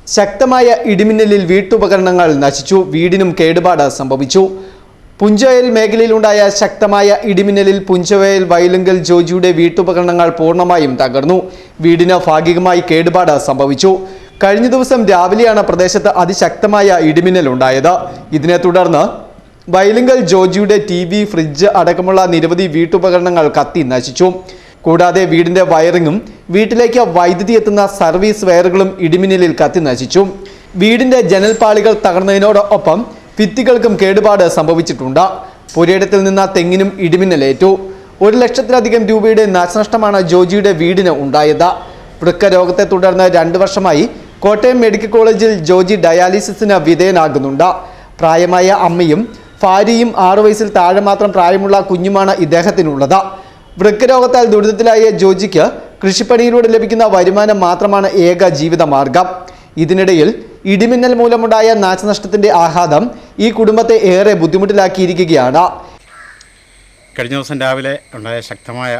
ശക്തമായ ഇടിമിന്നലിൽ വീട്ടുപകരണങ്ങൾ നശിച്ചു. വീടിനും കേടുപാട് സംഭവിച്ചു. പുഞ്ചവയൽ മേഖലയിലുണ്ടായ ശക്തമായ ഇടിമിന്നലിൽ പുഞ്ചവയൽ വയലുങ്കൽ ജോജിയുടെ വീട്ടുപകരണങ്ങൾ പൂർണ്ണമായും തകർന്നു. വീടിന് ഭാഗികമായി കേടുപാട് സംഭവിച്ചു. കഴിഞ്ഞ ദിവസം രാവിലെയാണ് പ്രദേശത്ത് അതിശക്തമായ ഇടിമിന്നൽ ഉണ്ടായത്. ഇതിനെ തുടർന്ന് വയലുങ്കൽ ജോജിയുടെ TV, ഫ്രിഡ്ജ് അടക്കമുള്ള നിരവധി വീട്ടുപകരണങ്ങൾ കത്തി നശിച്ചു. കൂടാതെ വീടിന്റെ വയറിങ്ങും വീട്ടിലേക്ക് വൈദ്യുതി എത്തുന്ന സർവീസ് വയറുകളും ഇടിമിന്നലിൽ കത്തി നശിച്ചു. വീടിന്റെ ജനൽപ്പാളികൾ തകർന്നതിനോടൊപ്പം ഭിത്തികൾക്കും കേടുപാട് സംഭവിച്ചിട്ടുണ്ട്. പുരയിടത്തിൽ നിന്ന് തെങ്ങിനും ഇടിമിന്നലേറ്റു. 1 ലക്ഷത്തിലധികം രൂപയുടെ നാശനഷ്ടമാണ് ജോജിയുടെ വീടിന് ഉണ്ടായത്. വൃക്ക രോഗത്തെ തുടർന്ന് 2 വർഷമായി കോട്ടയം മെഡിക്കൽ കോളേജിൽ ജോജി ഡയാലിസിസിന് വിധേയനാകുന്നുണ്ട്. പ്രായമായ അമ്മയും ഭാര്യയും 6 വയസ്സിൽ താഴെ മാത്രം പ്രായമുള്ള കുഞ്ഞുമാണ് ഇദ്ദേഹത്തിനുള്ളത്. വൃക്കരോഗത്താൽ ദുരിതത്തിലായ ജോജിക്ക് കൃഷിപ്പണിയിലൂടെ ലഭിക്കുന്ന വരുമാനം മാത്രമാണ് ഏക ജീവിതമാർഗം. ഇതിനിടയിൽ ഇടിമിന്നൽ മൂലമുണ്ടായ നാശനഷ്ടത്തിന്റെ ആഘാതം ഈ കുടുംബത്തെ ഏറെ ബുദ്ധിമുട്ടിലാക്കിയിരിക്കുകയാണ്. കഴിഞ്ഞ ദിവസം രാവിലെ ഉണ്ടായ ശക്തമായ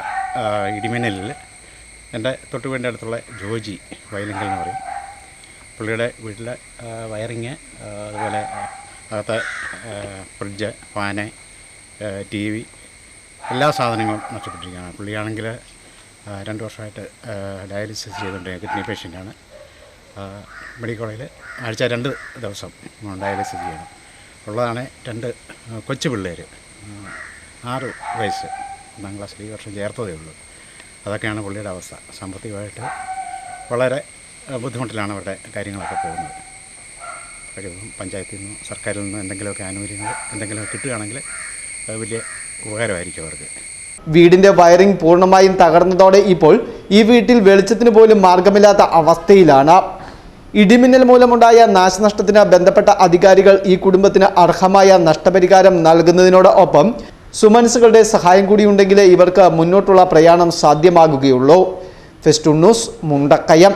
ഇടിമിന്നലിൽ എൻ്റെ തൊട്ടുവേണ്ട അടുത്തുള്ള ജോജി വയലുങ്കൽ എന്ന് പറയും, പുള്ളിയുടെ വീട്ടിലെ വയറിങ്, അതുപോലെ അകത്തെ ഫ്രിഡ്ജ്, ഫാന്, TV, എല്ലാ സാധനങ്ങളും നഷ്ടപ്പെട്ടിരിക്കുകയാണ്. പുള്ളിയാണെങ്കിൽ 2 വർഷമായിട്ട് ഡയാലിസിസ് ചെയ്തുകൊണ്ടിരിക്കുന്ന കിഡ്നി പേഷ്യൻ്റാണ്. മെഡിക്കൽ കോളേജിൽ ആഴ്ച 2 ദിവസം ഡയാലിസിസ് ചെയ്യണം. ഉള്ളതാണ് 2 കൊച്ചു പിള്ളേർ, 6 വയസ്സ്, 1-ാം ക്ലാസ്സിൽ ഈ വർഷം ചേർത്തതേ ഉള്ളൂ. അതൊക്കെയാണ് പുള്ളിയുടെ അവസ്ഥ. സാമ്പത്തികമായിട്ട് വളരെ ബുദ്ധിമുട്ടിലാണ് അവരുടെ കാര്യങ്ങളൊക്കെ പോകുന്നത്. കഴിവും പഞ്ചായത്തിൽ നിന്നും സർക്കാരിൽ നിന്നും എന്തെങ്കിലുമൊക്കെ ആനുകൂല്യങ്ങൾ എന്തെങ്കിലും കിട്ടുകയാണെങ്കിൽ വലിയ ഉപകാരമായിരിക്കും അവർക്ക്. വീടിന്റെ വയറിംഗ് പൂർണ്ണമായും തകർന്നതോടെ ഇപ്പോൾ ഈ വീട്ടിൽ വെളിച്ചത്തിന് പോലും മാർഗമില്ലാത്ത അവസ്ഥയിലാണ്. ഇടിമിന്നൽ മൂലമുണ്ടായ നാശനഷ്ടത്തിന് ബന്ധപ്പെട്ട അധികാരികൾ ഈ കുടുംബത്തിന് അർഹമായ നഷ്ടപരിഹാരം നൽകുന്നതിനോടൊപ്പം സുമനസ്സുകളുടെ സഹായം കൂടിയുണ്ടെങ്കിലേ ഇവർക്ക് മുന്നോട്ടുള്ള പ്രയാണം സാധ്യമാകുകയുള്ളൂ. Fest news, Mundakayam.